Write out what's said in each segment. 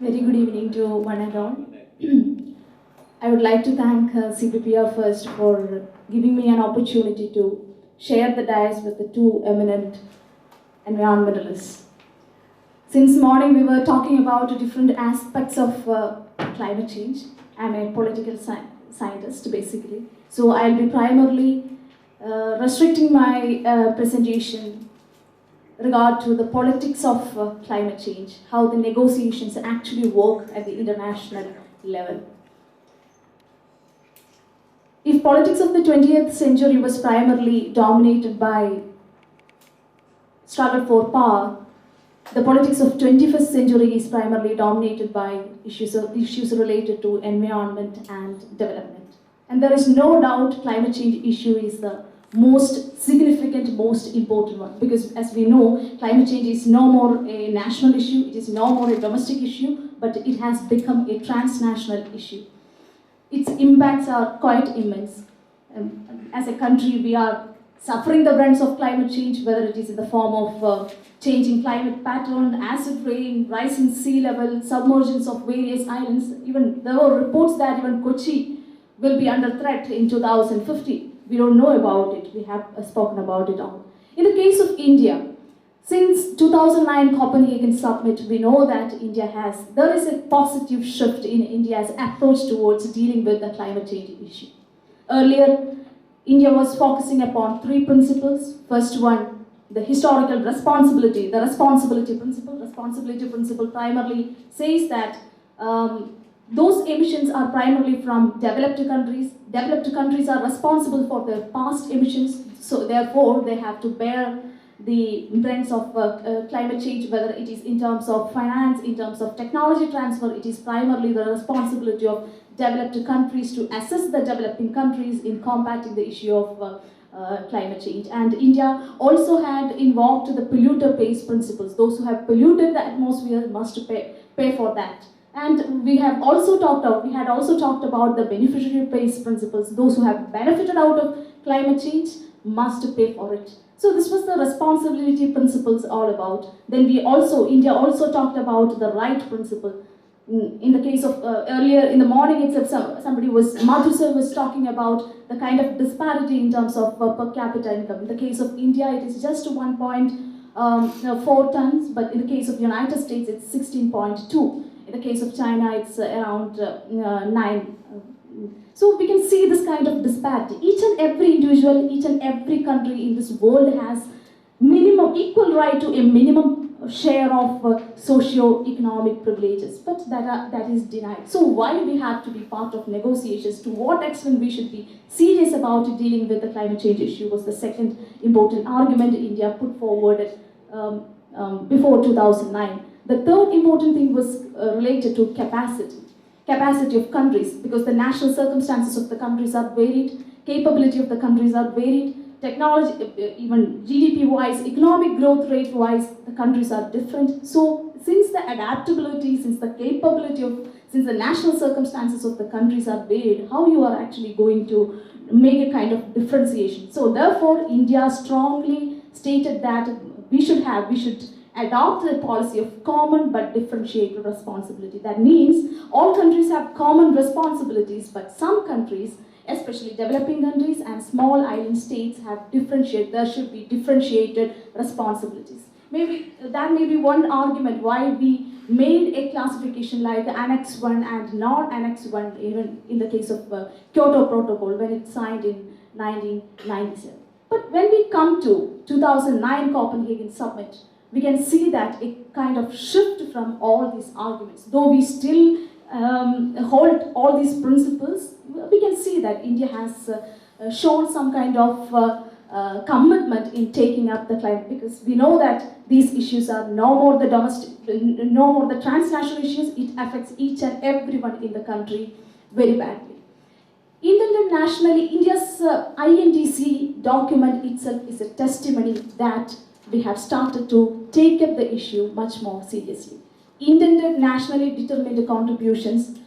Very good evening to one and all. I would like to thank CPPR first for giving me an opportunity to share the dais with the two eminent environmentalists. Since morning we were talking about different aspects of climate change. I'm a political scientist basically, so I'll be primarily restricting my presentation regard to the politics of climate change, how the negotiations actually work at the international level. If politics of the 20th century was primarily dominated by struggle for power, the politics of 21st century is primarily dominated by issues related to environment and development. And there is no doubt climate change issue is the most significant, most important one, because as we know, climate change is no more a national issue, it is no more a domestic issue, but it has become a transnational issue. Its impacts are quite immense. As a country, we are suffering the brunt of climate change, whether it is in the form of changing climate pattern, acid rain, rising sea level, submergence of various islands. Even there were reports that even Kochi will be under threat in 2050. We don't know about it. We have spoken about it all. In the case of India, since 2009 Copenhagen summit, we know that there is a positive shift in India's approach towards dealing with the climate change issue. Earlier, India was focusing upon three principles. First one, the historical responsibility. The responsibility principle primarily says that those emissions are primarily from developed countries. Developed countries are responsible for their past emissions, so therefore they have to bear the imprints of climate change, whether it is in terms of finance, in terms of technology transfer. It is primarily the responsibility of developed countries to assist the developing countries in combating the issue of climate change. And India also had invoked the polluter pays principles. Those who have polluted the atmosphere must pay for that. And we had also talked about the beneficiary pays principles. Those who have benefited out of climate change must pay for it. So this was the responsibility principles all about. Then India also talked about the right principle. In the case of earlier in the morning itself, Madhu sir was talking about the kind of disparity in terms of per capita income. In the case of India, it is just 1.4 tons, but in the case of United States, it's 16.2. In the case of China, it's around 9. So we can see this kind of disparity. Each and every individual, each and every country in this world has equal right to a minimum share of socio-economic privileges, but that is denied. So why we have to be part of negotiations, to what extent we should be serious about dealing with the climate change issue was the second important argument India put forward before 2009. The third important thing was related to capacity of countries, because the national circumstances of the countries are varied, capability of the countries are varied, technology, even GDP-wise, economic growth rate-wise, the countries are different. So since the adaptability, since the national circumstances of the countries are varied, how you are actually going to make a kind of differentiation. So therefore, India strongly stated that we should adopt a policy of common but differentiated responsibility. That means all countries have common responsibilities, but some countries, especially developing countries and small island states, there should be differentiated responsibilities. Maybe that may be one argument why we made a classification like Annex 1 and non-Annex 1, even in the case of Kyoto Protocol when it signed in 1997. But when we come to 2009 Copenhagen Summit, we can see that a kind of shift from all these arguments. Though we still hold all these principles, we can see that India has shown some kind of commitment in taking up the climate, because we know that these issues are no more the transnational issues. It affects each and everyone in the country very badly. Internationally, India's INDC document itself is a testimony that we have started to take up the issue much more seriously. Intended nationally determined contributions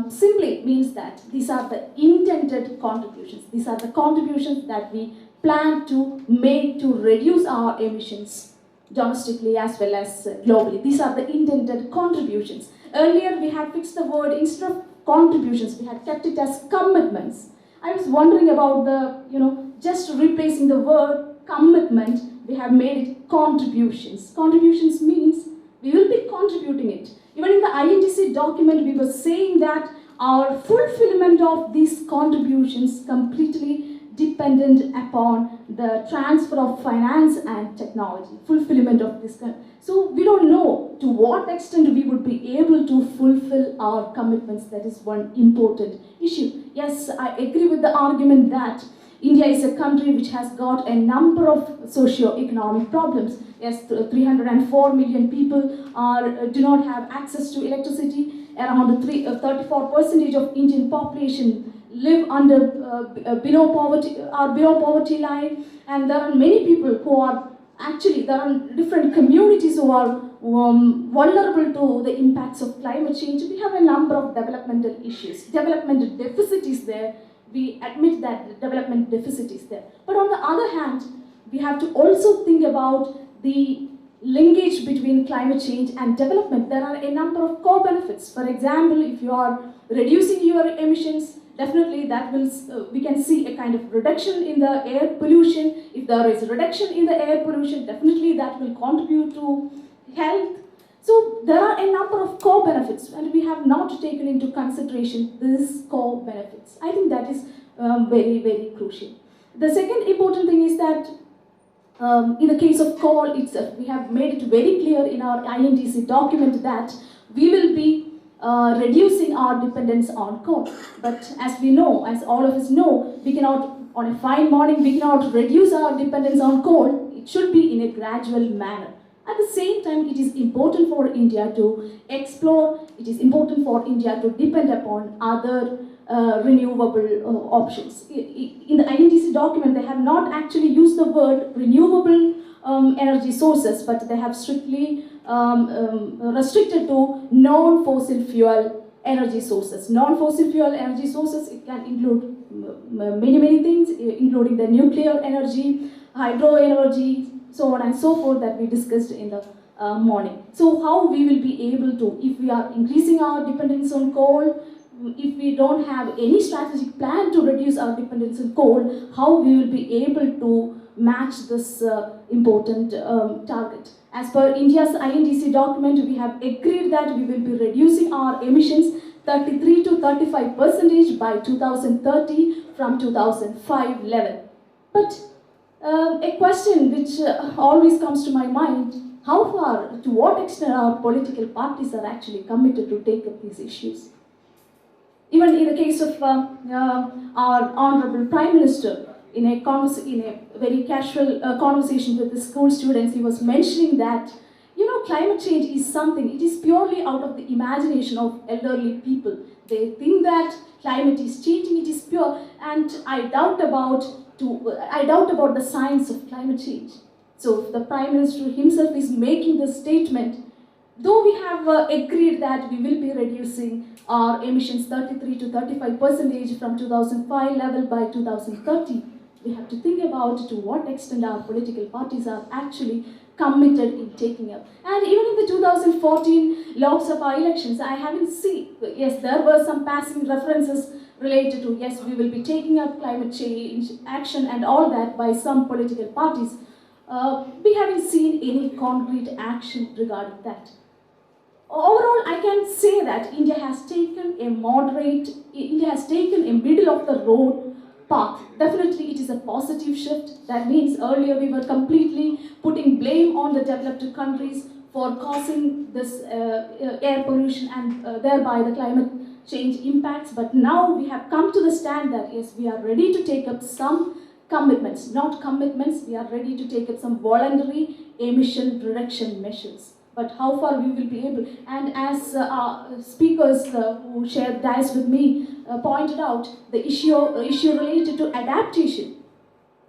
simply means that these are the intended contributions. These are the contributions that we plan to make to reduce our emissions domestically as well as globally. These are the intended contributions. Earlier we had fixed the word, instead of contributions, we had kept it as commitments. I was wondering about just replacing the word commitment, we have made it contributions. Contributions means we will be contributing it. Even in the INTC document, we were saying that our fulfillment of these contributions completely dependent upon the transfer of finance and technology, fulfillment of this. So we don't know to what extent we would be able to fulfill our commitments. That is one important issue. Yes, I agree with the argument that India is a country which has got a number of socio-economic problems. Yes, 304 million people do not have access to electricity. Around 34% of Indian population live below poverty line, and there are many people who are there are different communities who are vulnerable to the impacts of climate change. We have a number of developmental issues. Development deficit is there. We admit that the development deficit is there. But on the other hand, we have to also think about the linkage between climate change and development. There are a number of co-benefits. For example, if you are reducing your emissions, definitely that will, we can see a kind of reduction in the air pollution. If there is a reduction in the air pollution, definitely that will contribute to health. So there are a number of co-benefits, and we have not taken into consideration these co-benefits. I think that is very, very crucial. The second important thing is that in the case of coal itself, we have made it very clear in our INTC document that we will be reducing our dependence on coal. But as we know, as all of us know, we cannot, on a fine morning, we cannot reduce our dependence on coal. It should be in a gradual manner. At the same time, it is important for India to explore, it is important for India to depend upon other renewable options. In the INTC document, they have not actually used the word renewable energy sources, but they have strictly restricted to non-fossil fuel energy sources. Non-fossil fuel energy sources, it can include many, many things, including the nuclear energy, hydro energy, so on and so forth that we discussed in the morning. So how we will be able to, if we are increasing our dependence on coal, if we don't have any strategic plan to reduce our dependence on coal, how we will be able to match this important target. As per India's INTC document, we have agreed that we will be reducing our emissions 33 to 35% by 2030 from 2005 level. But a question which always comes to my mind, how far, to what extent our political parties are actually committed to take up these issues? Even in the case of our Honorable Prime Minister, in a very casual conversation with the school students, he was mentioning that, climate change is something, it is purely out of the imagination of elderly people. They think that climate is changing, it is pure, and I doubt about the science of climate change. So if the Prime Minister himself is making this statement, though we have agreed that we will be reducing our emissions 33 to 35% from 2005 level by 2030, we have to think about to what extent our political parties are actually committed in taking up. And even in the 2014 Lok Sabha elections, I haven't seen, yes, there were some passing references related to, yes, we will be taking up climate change action and all that by some political parties. We haven't seen any concrete action regarding that. Overall, I can say that India has taken a middle of the road path. Definitely it is a positive shift. That means earlier we were completely putting blame on the developed countries for causing this air pollution and thereby the climate change impacts. But now we have come to the stand that yes, we are ready to take up some commitments, not commitments, we are ready to take up some voluntary emission reduction measures. But how far we will be able, and as speakers who shared dais with me pointed out, the issue related to adaptation.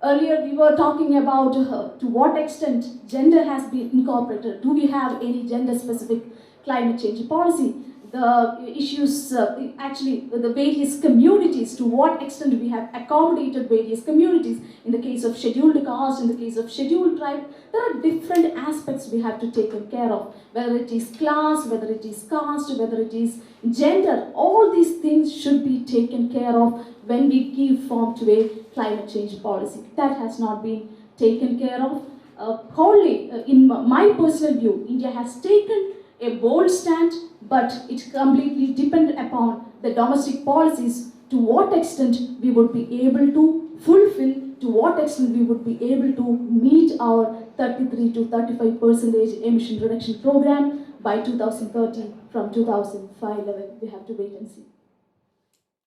Earlier we were talking about to what extent gender has been incorporated. Do we have any gender-specific climate change policy? the issues, actually the various communities, to what extent we have accommodated various communities. In the case of scheduled caste, in the case of scheduled tribe, there are different aspects we have to take care of, whether it is class, whether it is caste, whether it is gender. All these things should be taken care of when we give form to a climate change policy. That has not been taken care of. Wholly, in my personal view, India has taken a bold stand, but it completely depends upon the domestic policies, to what extent we would be able to fulfill, to what extent we would be able to meet our 33 to 35% emission reduction program by 2030 from 2005 level. We have to wait and see.